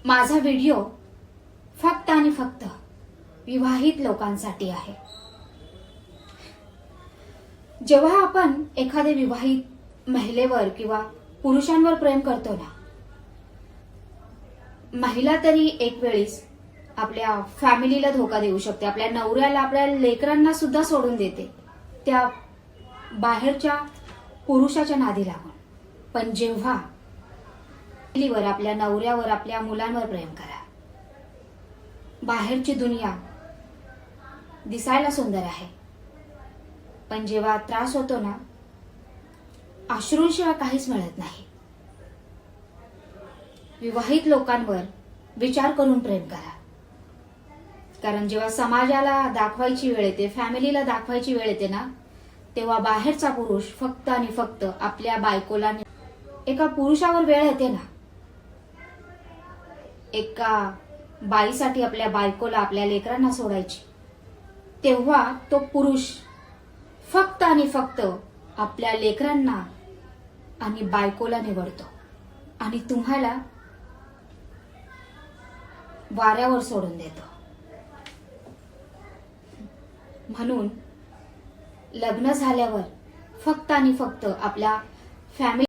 माझा व्हिडिओ फक्त आणि फक्त विवाहित लोकांसाठी आहे। जेव्हा आपण एखाद्या विवाहित महिलेवर किंवा पुरुषांवर प्रेम करतो ना, महिला तरी एक वेळीस आपल्या फॅमिलीला धोका देऊ शकते, आपल्या नवऱ्याला, आपल्या लेकरांना सुद्धा सोडून देते त्या बाहेरच्या पुरुषाच्या नादी लागून। पण जेव्हा आपल्या नवऱ्यावर, आपल्या मुलांवर प्रेम करा, बाहेरची दुनिया दिसायला सुंदर आहे, पण जेव्हा त्रास होतो ना, अश्रूंशिवाय काहीच मिळत नाही। विवाहित लोकांवर विचार करून प्रेम करा, कारण जेव्हा समाजाला दाखवायची वेळ येते, फॅमिलीला दाखवायची वेळ येते ना, तेव्हा बाहेरचा पुरुष फक्त आणि फक्त आपल्या बायकोला, एका पुरुषावर वेळ येते ना, एका बाईसाठी आपल्या बायकोला, आपल्या लेकरांना सोडायची, तेव्हा तो पुरुष फक्त आणि फक्त आपल्या लेकरांना आणि बायकोला निवडतो आणि तुम्हाला वाऱ्यावर सोडून देतो। म्हणून लग्न झाल्यावर फक्त आणि फक्त आपल्या फॅमिली